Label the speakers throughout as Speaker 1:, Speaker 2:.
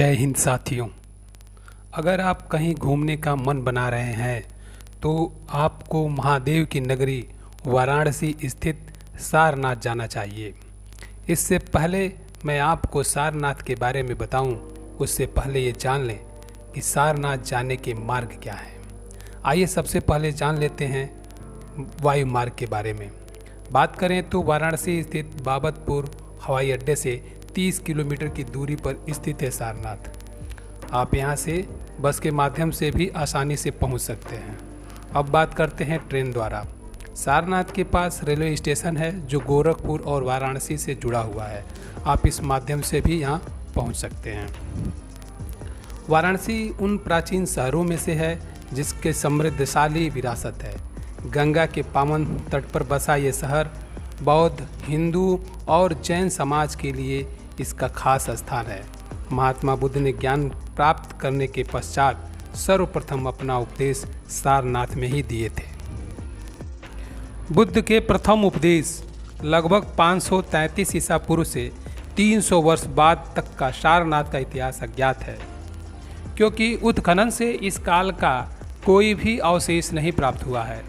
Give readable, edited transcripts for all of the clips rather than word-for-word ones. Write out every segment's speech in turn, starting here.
Speaker 1: जय हिंद साथियों। अगर आप कहीं घूमने का मन बना रहे हैं तो आपको महादेव की नगरी वाराणसी स्थित सारनाथ जाना चाहिए। इससे पहले मैं आपको सारनाथ के बारे में बताऊं, उससे पहले ये जान लें कि सारनाथ जाने के मार्ग क्या हैं। आइए सबसे पहले जान लेते हैं वायु मार्ग के बारे में। बात करें तो वाराणसी स्थित बाबतपुर हवाई अड्डे से 30 किलोमीटर की दूरी पर स्थित है सारनाथ। आप यहां से बस के माध्यम से भी आसानी से पहुंच सकते हैं। अब बात करते हैं ट्रेन द्वारा। सारनाथ के पास रेलवे स्टेशन है जो गोरखपुर और वाराणसी से जुड़ा हुआ है। आप इस माध्यम से भी यहां पहुंच सकते हैं। वाराणसी उन प्राचीन शहरों में से है जिसके समृद्धशाली विरासत है। गंगा के पावन तट पर बसा ये शहर बौद्ध, हिंदू और जैन समाज के लिए इसका खास स्थान है। महात्मा बुद्ध ने ज्ञान प्राप्त करने के पश्चात सर्वप्रथम अपना उपदेश सारनाथ में ही दिए थे। बुद्ध के प्रथम उपदेश लगभग 533 ईसा पूर्व से 300 वर्ष बाद तक का सारनाथ का इतिहास अज्ञात है, क्योंकि उत्खनन से इस काल का कोई भी अवशेष नहीं प्राप्त हुआ है।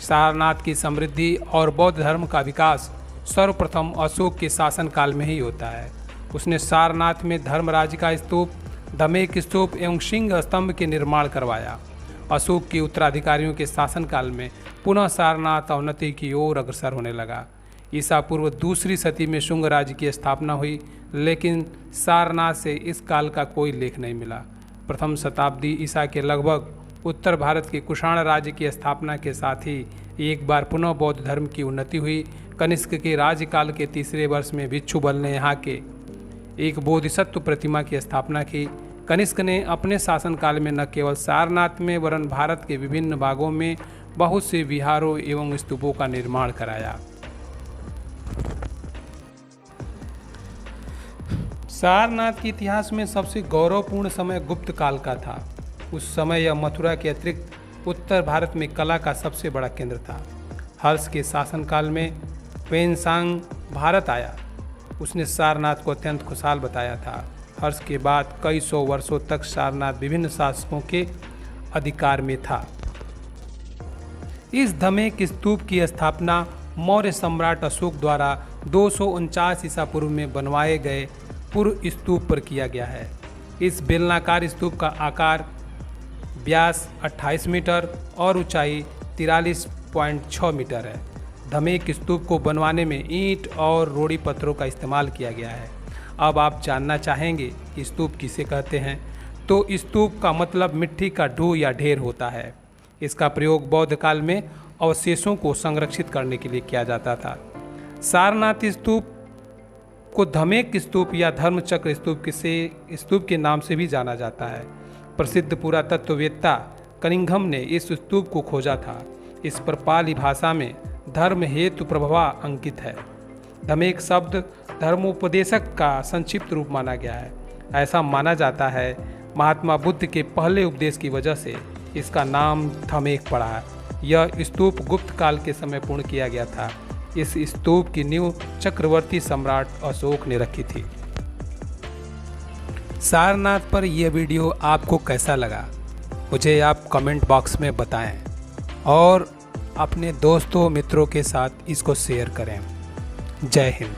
Speaker 1: सारनाथ की समृद्धि और बौद्ध धर्म का विकास सर्वप्रथम अशोक के शासनकाल में ही होता है। उसने सारनाथ में धर्मराज का स्तूप, धमेक स्तूप एवं सिंह स्तंभ के निर्माण करवाया। अशोक के उत्तराधिकारियों के शासनकाल में पुनः सारनाथ अवनति की ओर अग्रसर होने लगा। ईसा पूर्व दूसरी सदी में शुंग राज्य की स्थापना हुई, लेकिन सारनाथ से इस काल का कोई लेख नहीं मिला। प्रथम शताब्दी ईसा के लगभग उत्तर भारत के कुषाण राज्य की स्थापना के साथ ही एक बार पुनः बौद्ध धर्म की उन्नति हुई। कनिष्क के राज्यकाल के तीसरे वर्ष में भिक्षु बल ने यहाँ के एक बोधिसत्व प्रतिमा की स्थापना की। कनिष्क ने अपने शासनकाल में न केवल सारनाथ में वरन भारत के विभिन्न भागों में बहुत से विहारों एवं स्तूपों का निर्माण कराया। सारनाथ के इतिहास में सबसे गौरवपूर्ण समय गुप्त काल का था। उस समय यह मथुरा के अतिरिक्त उत्तर भारत में कला का सबसे बड़ा केंद्र था। हर्ष के शासनकाल में वेनसांग भारत आया। उसने सारनाथ को अत्यंत खुशहाल बताया था। हर्ष के बाद कई सौ वर्षों तक सारनाथ विभिन्न शासकों के अधिकार में था। इस धमेक स्तूप की स्थापना मौर्य सम्राट अशोक द्वारा 249 ईसा पूर्व में बनवाए गए पूर्व स्तूप पर किया गया है। इस बेलनाकार स्तूप का आकार व्यास 28 मीटर और ऊंचाई 43.6 मीटर है। धमेक स्तूप को बनवाने में ईंट और रोड़ी पत्थरों का इस्तेमाल किया गया है। अब आप जानना चाहेंगे कि स्तूप किसे कहते हैं, तो स्तूप का मतलब मिट्टी का ढो या ढेर होता है। इसका प्रयोग बौद्ध काल में अवशेषों को संरक्षित करने के लिए किया जाता था। सारनाथ स्तूप को धमेक स्तूप या धर्मचक्र स्तूप के नाम से भी जाना जाता है। प्रसिद्ध पुरातत्ववेत्ता कनिंघम ने इस स्तूप को खोजा था। इस पर पाली भाषा में धर्म हेतु प्रभवा अंकित है। धमेक शब्द धर्मोपदेशक का संक्षिप्त रूप माना गया है। ऐसा माना जाता है महात्मा बुद्ध के पहले उपदेश की वजह से इसका नाम धमेक पड़ा है। यह स्तूप गुप्त काल के समय पूर्ण किया गया था। इस स्तूप की नींव चक्रवर्ती सम्राट अशोक ने रखी थी। सारनाथ पर यह वीडियो आपको कैसा लगा, मुझे आप कमेंट बॉक्स में बताएं और अपने दोस्तों मित्रों के साथ इसको शेयर करें। जय हिंद।